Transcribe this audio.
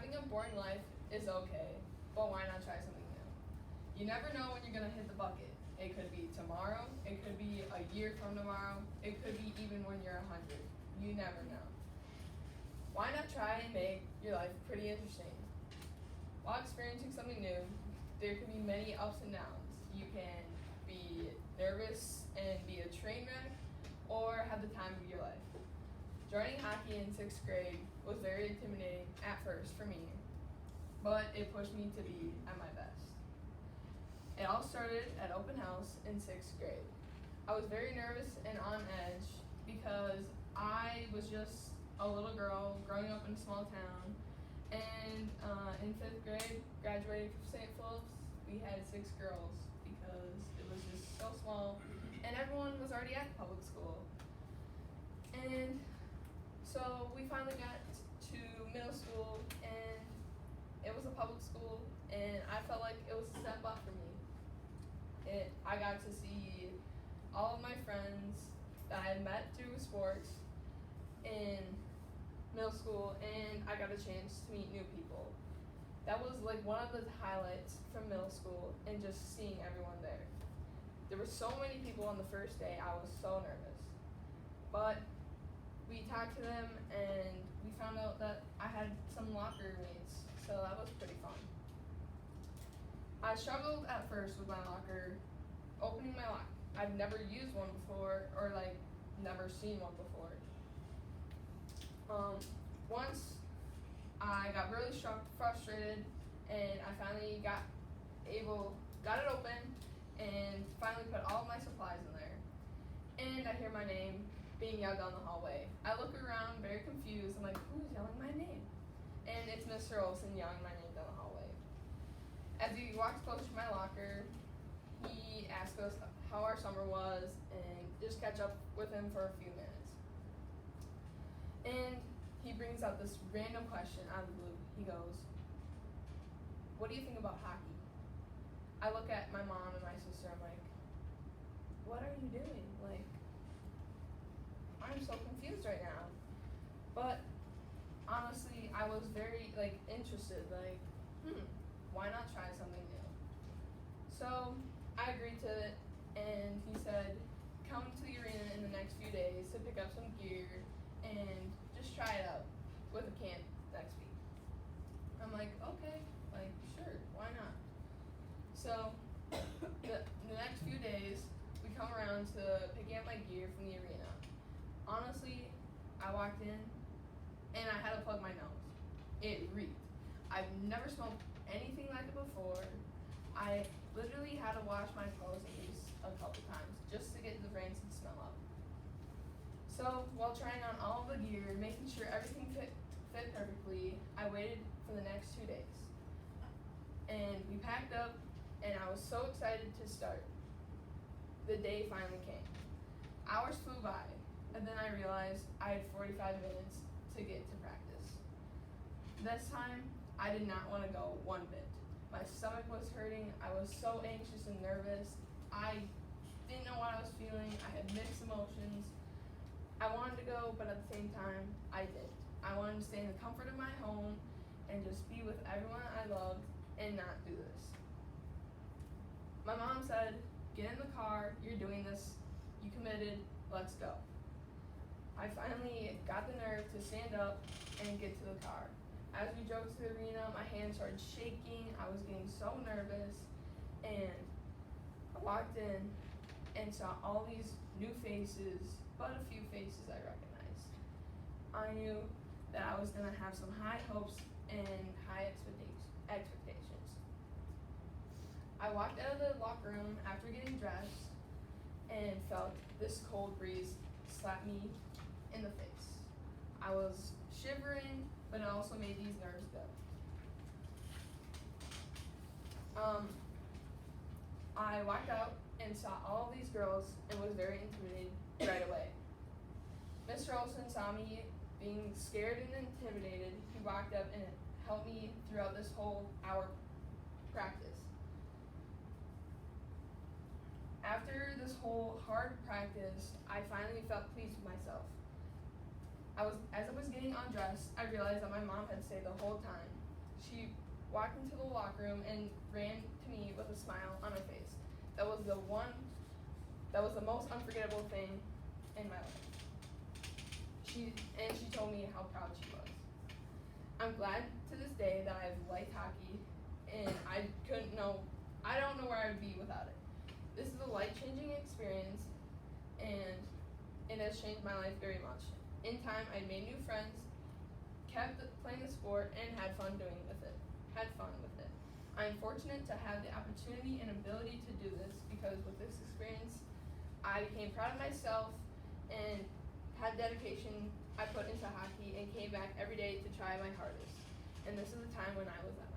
Having a boring life is okay, but why not try something new? You never know when you're gonna hit the bucket. It could be tomorrow, it could be a year from tomorrow, it could be even when you're 100. You never know. Why not try and make your life pretty interesting? While experiencing something new, there can be many ups and downs. You can be nervous and be a train wreck, or have the time of your life. Joining hockey in 6th grade was very intimidating at first for me, but it pushed me to be at my best. It all started at open house in 6th grade. I was very nervous and on edge because I was just a little girl growing up in a small town, and in 5th grade, graduating from St. Philip's, we had 6 girls because it was just so small, and everyone was already at public school. And so we finally got to middle school, and it was a public school, and I felt like it was a step up for me. I got to see all of my friends that I had met through sports in middle school, and I got a chance to meet new people. That was like one of the highlights from middle school, and just seeing everyone there. There were so many people on the first day, I was so nervous. But we talked to them, and we found out that I had some locker mates, so that was pretty fun. I struggled at first with my locker, opening my locker. I've never used one before, or like never seen one before. Once I got really frustrated, and I finally got it open, and finally put all of my supplies in there. And I hear my name being yelled down the hallway. I look around very confused. I'm like, who's yelling my name? And it's Mr. Olson yelling my name down the hallway. As he walks closer to my locker, he asks us how our summer was and just catch up with him for a few minutes. And he brings up this random question out of the blue. He goes, what do you think about hockey? I look at my mom and my sister. I'm like, what are you doing? Like, I'm so confused right now. But honestly, I was very interested. Like, why not try something new? So I agreed to it, and he said, come to the arena in the next few days to pick up some gear and just try it out with a camp next week. I'm like, okay, sure, why not? So the next few days, we come around to picking up my gear from the arena. Honestly, I walked in, and I had to plug my nose. It reeked. I've never smelled anything like it before. I literally had to wash my clothes at least a couple times just to get the rancid smell up. So while trying on all of the gear, making sure everything fit perfectly, I waited for the next 2 days. And we packed up, and I was so excited to start. The day finally came. Hours flew by, and then I realized I had 45 minutes to get to practice. This time, I did not want to go one bit. My stomach was hurting. I was so anxious and nervous. I didn't know what I was feeling. I had mixed emotions. I wanted to go, but at the same time, I didn't. I wanted to stay in the comfort of my home and just be with everyone I loved and not do this. My mom said, get in the car, you're doing this, you committed, let's go. I finally got the nerve to stand up and get to the car. As we drove to the arena, my hands started shaking, I was getting so nervous, and I walked in and saw all these new faces, but a few faces I recognized. I knew that I was going to have some high hopes and high expectations. I walked out of the locker room after getting dressed and felt this cold breeze slap me in the face. I was shivering, but it also made these nerves go. I walked out and saw all of these girls and was very intimidated right away. Mr. Olson saw me being scared and intimidated. He walked up and helped me throughout this whole hour practice. After this whole hard practice, I finally felt pleased with myself. As I was getting undressed, I realized that my mom had stayed the whole time. She walked into the locker room and ran to me with a smile on her face. That was the most unforgettable thing in my life. She told me how proud she was. I'm glad to this day that I've liked hockey, and I don't know where I would be without it. This is a life-changing experience, and it has changed my life very much. In time, I made new friends, kept playing the sport, and had fun with it. I am fortunate to have the opportunity and ability to do this, because with this experience, I became proud of myself and had dedication I put into hockey and came back every day to try my hardest. And this is a time when I was at my